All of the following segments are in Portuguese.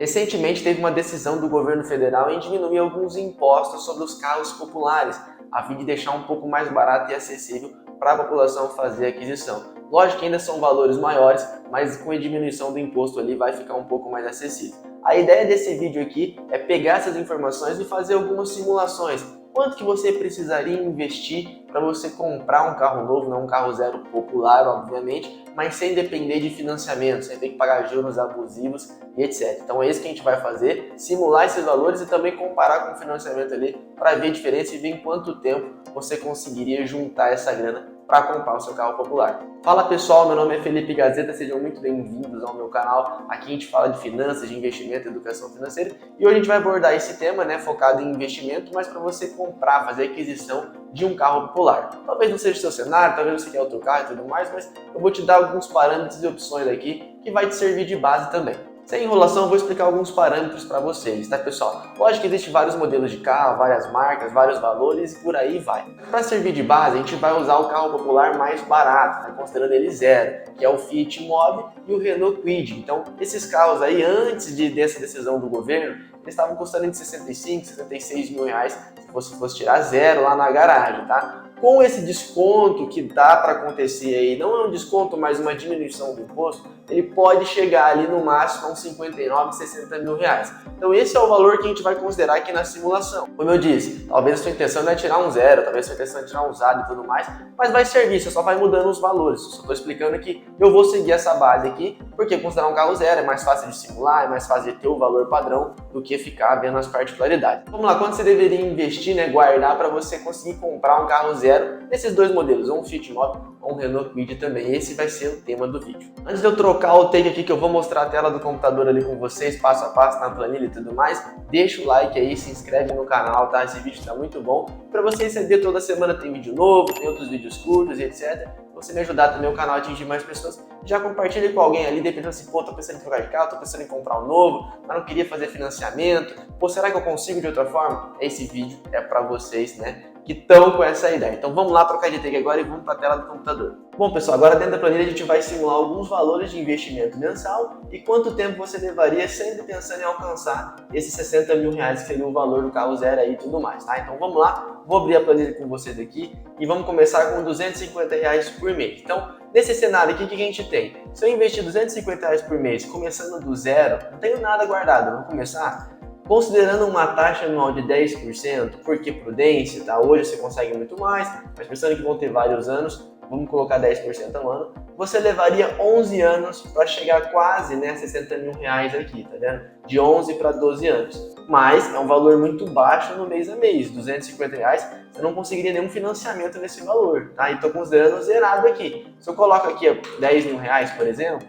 Recentemente teve uma decisão do governo federal em diminuir alguns impostos sobre os carros populares, a fim de deixar um pouco mais barato e acessível para a população fazer a aquisição. Lógico que ainda são valores maiores, mas com a diminuição do imposto ali vai ficar um pouco mais acessível. A ideia desse vídeo aqui é pegar essas informações e fazer algumas simulações. Quanto que você precisaria investir para você comprar um carro novo, não um carro zero popular, obviamente, mas sem depender de financiamento, sem ter que pagar juros abusivos e etc. Então é isso que a gente vai fazer, simular esses valores e também comparar com o financiamento ali para ver a diferença e ver em quanto tempo você conseguiria juntar essa grana para comprar o seu carro popular. Fala pessoal, meu nome é Felipe Gazeta, sejam muito bem-vindos ao meu canal. Aqui a gente fala de finanças, de investimento, educação financeira e hoje a gente vai abordar esse tema, focado em investimento, mas para você comprar, fazer aquisição de um carro popular. Talvez não seja o seu cenário, talvez você quer outro carro e tudo mais, mas eu vou te dar alguns parâmetros e opções aqui que vai te servir de base também. Sem enrolação, eu vou explicar alguns parâmetros para vocês, tá pessoal? Lógico que existem vários modelos de carro, várias marcas, vários valores e por aí vai. Para servir de base, a gente vai usar o carro popular mais barato, considerando ele zero, que é o Fiat Mobi e o Renault Kwid. Então, esses carros aí, antes dessa decisão do governo, eles estavam custando entre 65 e 76 mil reais se você fosse tirar zero lá na garagem, tá? Com esse desconto que dá para acontecer aí, não é um desconto, mas uma diminuição do imposto, ele pode chegar ali no máximo a uns 59, 60 mil reais. Então esse é o valor que a gente vai considerar aqui na simulação. Como eu disse, talvez a sua intenção não é tirar um zero, talvez a sua intenção é tirar um usado e tudo mais, mas vai servir, você só vai mudando os valores. Eu só estou explicando que eu vou seguir essa base aqui, porque considerar um carro zero é mais fácil de simular, é mais fácil de ter o valor padrão do que ficar vendo as particularidades. Vamos lá, quanto você deveria investir, guardar para você conseguir comprar um carro zero desses dois modelos, ou um Fiat Mobi ou um Renault Kwid também. Esse vai ser o tema do vídeo. Antes de eu trocar o take aqui, que eu vou mostrar a tela do computador ali com vocês, passo a passo na planilha e tudo mais, deixa o like aí, se inscreve no canal, tá? Esse vídeo está muito bom. Para você receber toda semana tem vídeo novo, tem outros vídeos curtos e etc. Você me ajudar também o canal a atingir mais pessoas, já compartilha com alguém ali, dependendo assim, pô, tô pensando em trocar de carro, tô pensando em comprar um novo, mas não queria fazer financiamento, pô, será que eu consigo de outra forma? Esse vídeo é para vocês, que estão com essa ideia. Então vamos lá trocar de take agora e vamos para a tela do computador. Bom pessoal, agora dentro da planilha a gente vai simular alguns valores de investimento mensal e quanto tempo você levaria sempre pensando em alcançar esses 60 mil reais que seria o valor do carro zero aí e tudo mais, tá? Então vamos lá, vou abrir a planilha com vocês aqui e vamos começar com 250 reais por mês. Então nesse cenário aqui, o que a gente tem? Se eu investir 250 reais por mês começando do zero, não tenho nada guardado, vamos começar? Considerando uma taxa anual de 10%, porque prudência, tá? Hoje você consegue muito mais, mas pensando que vão ter vários anos, vamos colocar 10% ao ano, você levaria 11 anos para chegar quase, 60 mil reais aqui, tá vendo? De 11 para 12 anos. Mas é um valor muito baixo no mês a mês, 250 reais, você não conseguiria nenhum financiamento nesse valor, tá? E estou considerando zerado aqui. Se eu coloco aqui 10 mil reais, por exemplo,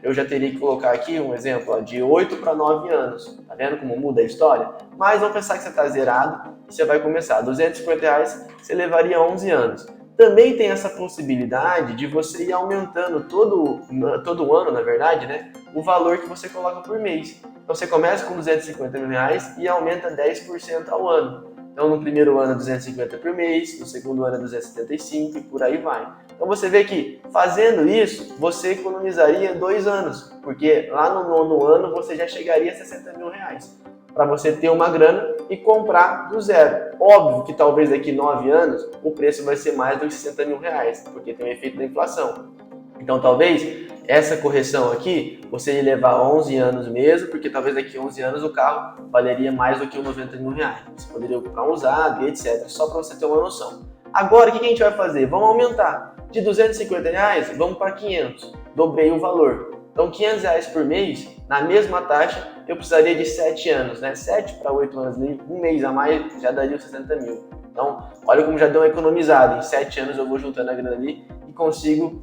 eu já teria que colocar aqui um exemplo de 8 para 9 anos. Tá vendo como muda a história? Mas vamos pensar que você está zerado e você vai começar. 250 reais, você levaria 11 anos. Também tem essa possibilidade de você ir aumentando todo ano, na verdade, o valor que você coloca por mês. Então você começa com 250 mil reais e aumenta 10% ao ano. Então no primeiro ano é 250 por mês, no segundo ano é 275 e por aí vai. Então você vê que fazendo isso, você economizaria 2 anos, porque lá no nono ano você já chegaria a 60 mil reais. Para você ter uma grana e comprar do zero. Óbvio que talvez daqui 9 anos o preço vai ser mais do que 60 mil reais, porque tem o efeito da inflação. Então talvez essa correção aqui você ia levar 11 anos mesmo, porque talvez daqui 11 anos o carro valeria mais do que os 90 mil reais. Você poderia comprar um usado e etc. Só para você ter uma noção. Agora o que a gente vai fazer? Vamos aumentar. De 250 reais, vamos para 500. Dobrei o valor. Então 500 reais por mês, na mesma taxa, eu precisaria de 7 anos. 7 para 8 anos, um mês a mais já daria os 60 mil. Então, olha como já deu uma economizada. Em 7 anos eu vou juntando a grana ali e consigo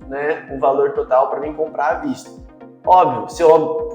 um valor total para mim comprar à vista. Óbvio, se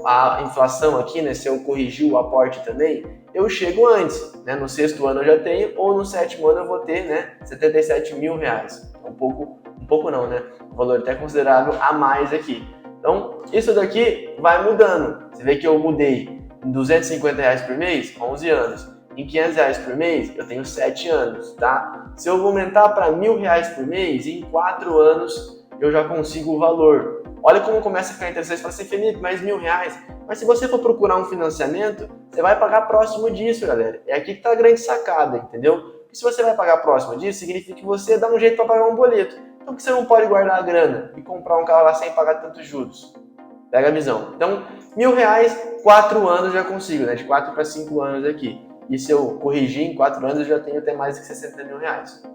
a inflação aqui, se eu corrigir o aporte também, eu chego antes. No 6º ano eu já tenho, ou no 7º ano eu vou ter 77 mil reais. Um pouco não, um valor até considerável a mais aqui. Então, isso daqui vai mudando. Você vê que eu mudei em 250 reais por mês, 11 anos. Em 500 reais por mês, eu tenho 7 anos, tá? Se eu aumentar para 1.000 reais por mês, em 4 anos eu já consigo o valor. olha como começa a ficar interessante. Você fala assim, Felipe, mais R$1.000. Mas se você for procurar um financiamento, você vai pagar próximo disso, galera. É aqui que está a grande sacada, entendeu? Porque se você vai pagar próximo disso, significa que você dá um jeito para pagar um boleto. Então por que você não pode guardar a grana e comprar um carro lá sem pagar tantos juros? Pega a visão. Então, R$1.000, 4 anos já consigo, né? De 4 para 5 anos aqui. E se eu corrigir em 4 anos, eu já tenho até mais de R$60.000.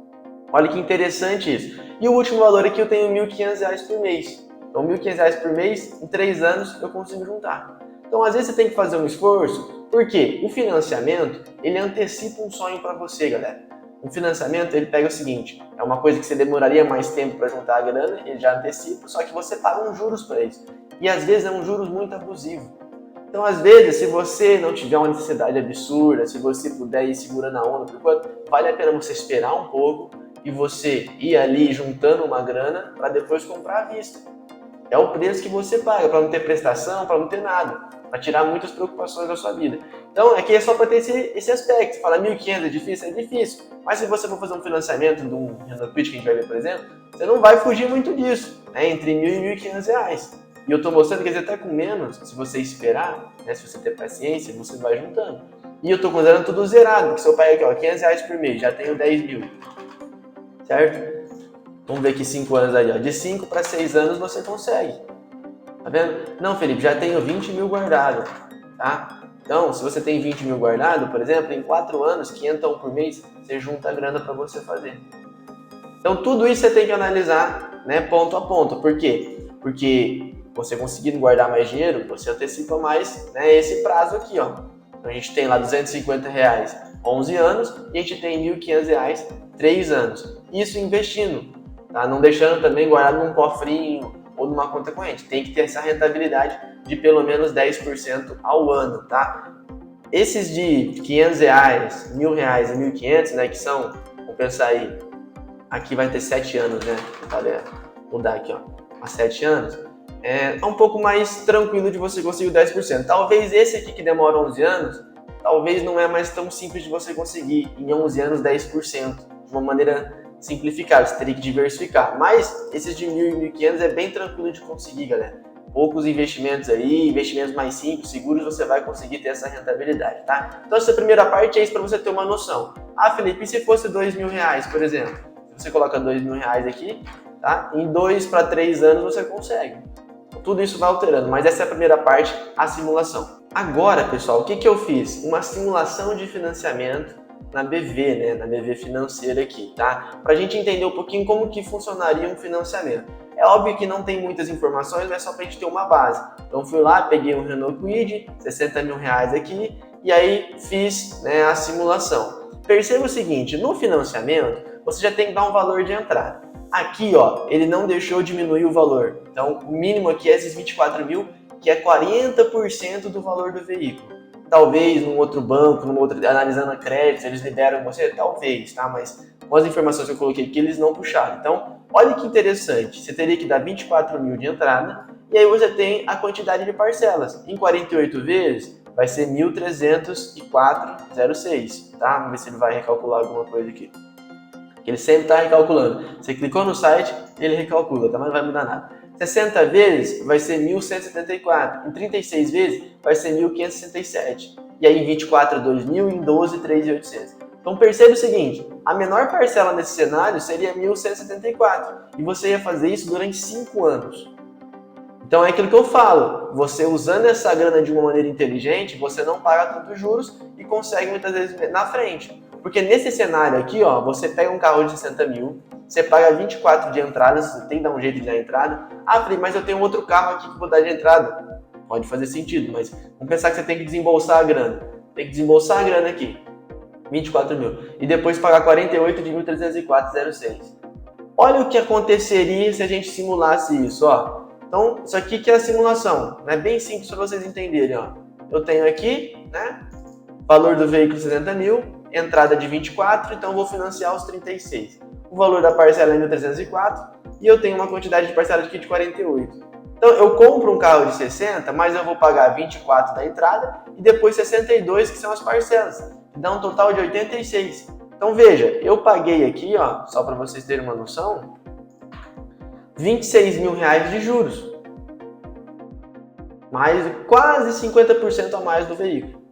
Olha que interessante isso. E o último valor aqui eu tenho R$1.500 por mês. Então, R$1.500 por mês, em 3 anos eu consigo juntar. Então, às vezes você tem que fazer um esforço, porque o financiamento, ele antecipa um sonho para você, galera. O financiamento, ele pega o seguinte, é uma coisa que você demoraria mais tempo para juntar a grana, ele já antecipa, só que você paga uns juros para isso. E às vezes é um juros muito abusivo. Então, às vezes, se você não tiver uma necessidade absurda, se você puder ir segurando a onda por enquanto, vale a pena você esperar um pouco e você ir ali juntando uma grana para depois comprar à vista. É o preço que você paga, para não ter prestação, para não ter nada, para tirar muitas preocupações da sua vida. Então, aqui é só para ter esse aspecto. Você fala, 1.500 é difícil? É difícil. Mas se você for fazer um financiamento de um Renault Kwid, que a gente vai ver, por exemplo, você não vai fugir muito disso, né? Entre R$1.000 e R$1.500. E eu estou mostrando que até com menos, se você esperar, né? Se você ter paciência, você vai juntando. E eu estou considerando tudo zerado, porque se eu pagar aqui, ó, R$500 por mês, já tenho 10.000. Certo? Vamos ver aqui 5 anos aí, ó. De 5 para 6 anos você consegue. Tá vendo? Não, Felipe, já tenho 20.000 guardado, tá? Então, se você tem 20.000 guardado, por exemplo, em 4 anos, 500 por mês, você junta a grana para você fazer. Então, tudo isso você tem que analisar, né, ponto a ponto. Por quê? Porque você conseguindo guardar mais dinheiro, você antecipa mais, né, esse prazo aqui, ó. Então, a gente tem lá R$250, 11 anos, e a gente tem R$1.500, 3 anos. Isso investindo, tá? Não deixando também guardado num cofrinho ou numa conta corrente. Tem que ter essa rentabilidade de pelo menos 10% ao ano, tá? Esses de R$500, R$1.000 e R$1.500, né, que são, vamos pensar aí, aqui vai ter 7 anos, né? Vou mudar aqui, ó, há 7 anos. É um pouco mais tranquilo de você conseguir o 10%. Talvez esse aqui que demora 11 anos, talvez não é mais tão simples de você conseguir em 11 anos 10%, de uma maneira simplificada, você teria que diversificar. Mas esses de 1.000 e 1.500 é bem tranquilo de conseguir, galera. Poucos investimentos aí, investimentos mais simples, seguros, você vai conseguir ter essa rentabilidade, tá? Então essa primeira parte é isso para você ter uma noção. Ah, Felipe, e se fosse R$2.000, por exemplo? Se você coloca R$2.000 aqui, tá? Em 2 para 3 anos você consegue. Tudo isso vai alterando, mas essa é a primeira parte, a simulação. Agora, pessoal, o que eu fiz? Uma simulação de financiamento na BV, né? Na BV financeira aqui, tá? Pra gente entender um pouquinho como que funcionaria um financiamento. É óbvio que não tem muitas informações, mas é só pra gente ter uma base. Então fui lá, peguei um Renault Kwid, R$60.000 aqui, e aí fiz, né, a simulação. Perceba o seguinte, no financiamento, você já tem que dar um valor de entrada. Aqui, ó, ele não deixou diminuir o valor. Então, o mínimo aqui é esses 24.000, que é 40% do valor do veículo. Talvez num outro banco, analisando a crédito, eles liberam você, talvez, tá? Mas com as informações que eu coloquei aqui, eles não puxaram. Então, olha que interessante. Você teria que dar 24.000 de entrada, e aí você tem a quantidade de parcelas. Em 48 vezes, vai ser 1.304,06, tá? Vamos ver se ele vai recalcular alguma coisa aqui. Ele sempre está recalculando. Você clicou no site, ele recalcula, tá? Mas não vai mudar nada. 60 vezes vai ser 1.174. Em 36 vezes vai ser 1.567. E aí em 24, 2.000. Em 12, 3.800. Então perceba o seguinte, a menor parcela nesse cenário seria 1.174. E você ia fazer isso durante 5 anos. Então é aquilo que eu falo, você usando essa grana de uma maneira inteligente, você não paga tantos juros e consegue muitas vezes na frente. Porque nesse cenário aqui, ó, você pega um carro de 60.000, você paga 24 de entrada, você tem que dar um jeito de dar entrada. Ah, falei, mas eu tenho outro carro aqui que vou dar de entrada. Pode fazer sentido, mas vamos pensar que você tem que desembolsar a grana. Tem que desembolsar a grana aqui, 24.000, e depois pagar 48 de 1.304,06. Olha o que aconteceria se a gente simulasse isso, ó. Então, isso aqui que é a simulação, né? Bem simples para vocês entenderem, ó. Eu tenho aqui, né, valor do veículo 60.000, entrada de 24, então eu vou financiar os 36. O valor da parcela é 1.304 e eu tenho uma quantidade de parcela aqui de 48. Então eu compro um carro de 60, mas eu vou pagar 24 da entrada e depois 62, que são as parcelas, que dá um total de 86. Então veja, eu paguei aqui, ó, só para vocês terem uma noção, R$26.000 de juros. quase 50% a mais do veículo.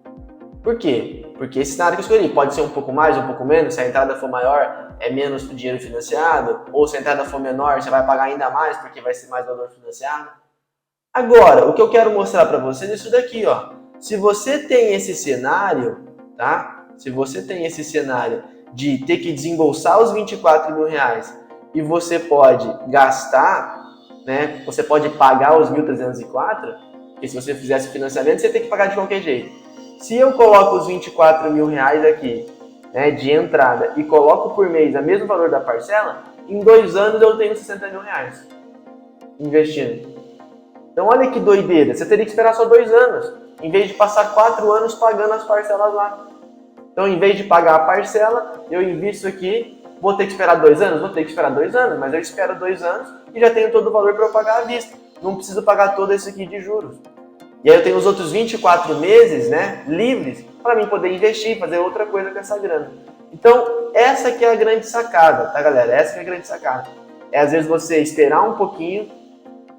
Por quê? Porque esse cenário que eu escolhi pode ser um pouco mais, um pouco menos. Se a entrada for maior, é menos o dinheiro financiado, ou se a entrada for menor, você vai pagar ainda mais porque vai ser mais valor financiado. Agora, o que eu quero mostrar para vocês é isso daqui, ó. Se você tem esse cenário, tá? Se você tem esse cenário de ter que desembolsar os 24 mil reais e você pode gastar, né? Você pode pagar os 1.304, porque se você fizesse o financiamento, você tem que pagar de qualquer jeito. Se eu coloco os 24 mil reais aqui, né, de entrada, e coloco por mês o mesmo valor da parcela, em 2 anos eu tenho 60 mil reais investindo. Então olha que doideira, você teria que esperar só 2 anos, em vez de passar 4 anos pagando as parcelas lá. Então em vez de pagar a parcela, eu invisto aqui, vou ter que esperar 2 anos? Vou ter que esperar 2 anos, mas eu espero 2 anos e já tenho todo o valor para eu pagar à vista. Não preciso pagar todo esse aqui de juros. E aí eu tenho os outros 24 meses, né, livres, para mim poder investir, fazer outra coisa com essa grana. Então, essa que é a grande sacada, tá, galera? Essa que é a grande sacada. É, às vezes, você esperar um pouquinho,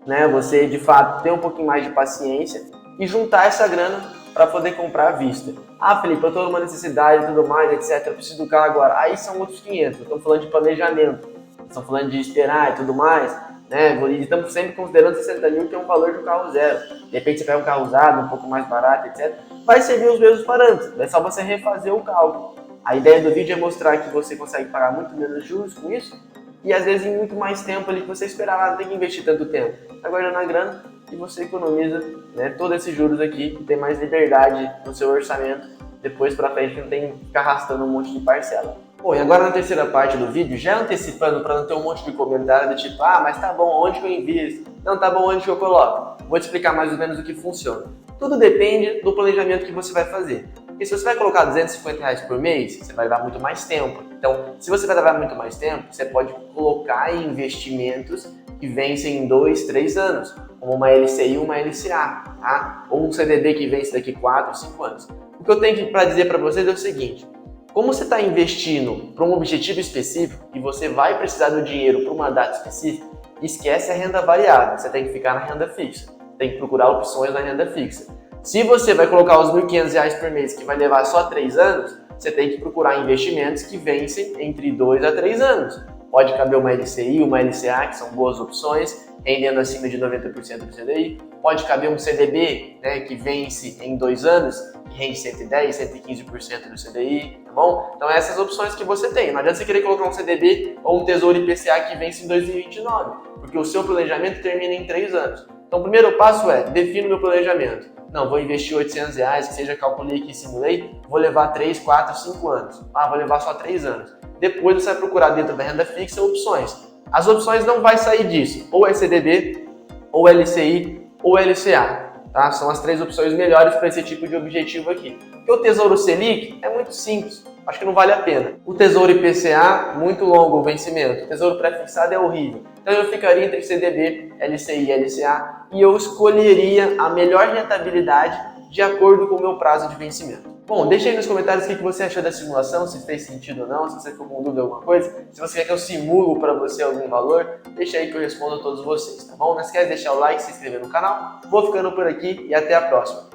né, você, de fato, ter um pouquinho mais de paciência e juntar essa grana para poder comprar à vista. Ah, Felipe, eu estou numa necessidade e tudo mais, etc, eu preciso do carro agora. Aí são outros 500, estamos falando de planejamento, estamos falando de esperar e tudo mais. Né? E estamos sempre considerando 60 mil que é um valor de um carro zero. De repente você pega um carro usado, um pouco mais barato, etc. Vai servir os mesmos parâmetros, é só você refazer o cálculo. A ideia do vídeo é mostrar que você consegue pagar muito menos juros com isso e às vezes em muito mais tempo ali que você esperava, não tem que investir tanto tempo. Está guardando a grana e você economiza, né, todos esses juros aqui e tem mais liberdade no seu orçamento depois para frente, que não tem que ficar arrastando um monte de parcela. Bom, e agora na terceira parte do vídeo, já antecipando para não ter um monte de comentário do tipo, ah, mas tá bom, onde que eu invisto? Não, tá bom, onde que eu coloco? Vou te explicar mais ou menos o que funciona. Tudo depende do planejamento que você vai fazer. Porque se você vai colocar 250 reais por mês, você vai levar muito mais tempo. Então, se você vai levar muito mais tempo, você pode colocar em investimentos que vencem em 2, 3 anos, como uma LCI e uma LCA, tá? Ou um CDB que vence daqui 4, 5 anos. O que eu tenho para dizer para vocês é o seguinte: como você está investindo para um objetivo específico e você vai precisar do dinheiro para uma data específica, esquece a renda variável, você tem que ficar na renda fixa, tem que procurar opções na renda fixa. Se você vai colocar os R$ 1.500 por mês, que vai levar só 3 anos, você tem que procurar investimentos que vencem entre 2 a 3 anos. Pode caber uma LCI, uma LCA, que são boas opções, rendendo acima de 90% do CDI. Pode caber um CDB, né, que vence em 2 anos, que rende 110, 115% do CDI, tá bom? Então essas opções que você tem. Não adianta você querer colocar um CDB ou um Tesouro IPCA que vence em 2029, porque o seu planejamento termina em 3 anos. Então o primeiro passo é, defino meu planejamento. Não, vou investir R$ 800, que seja calculei aqui, simulei, vou levar 3, 4, 5 anos. Ah, vou levar só 3 anos. Depois você vai procurar dentro da renda fixa opções. As opções não vai sair disso, ou é CDB, ou LCI, ou LCA. Tá? São as 3 opções melhores para esse tipo de objetivo aqui. Porque o Tesouro Selic é muito simples, acho que não vale a pena. O Tesouro IPCA, muito longo o vencimento. O Tesouro Pré-fixado é horrível. Então eu ficaria entre CDB, LCI e LCA e eu escolheria a melhor rentabilidade de acordo com o meu prazo de vencimento. Bom, deixa aí nos comentários o que você achou da simulação, se fez sentido ou não, se você ficou com dúvida de alguma coisa. Se você quer que eu simulo para você algum valor, deixa aí que eu respondo a todos vocês, tá bom? Não esquece de deixar o like, se inscrever no canal. Vou ficando por aqui e até a próxima.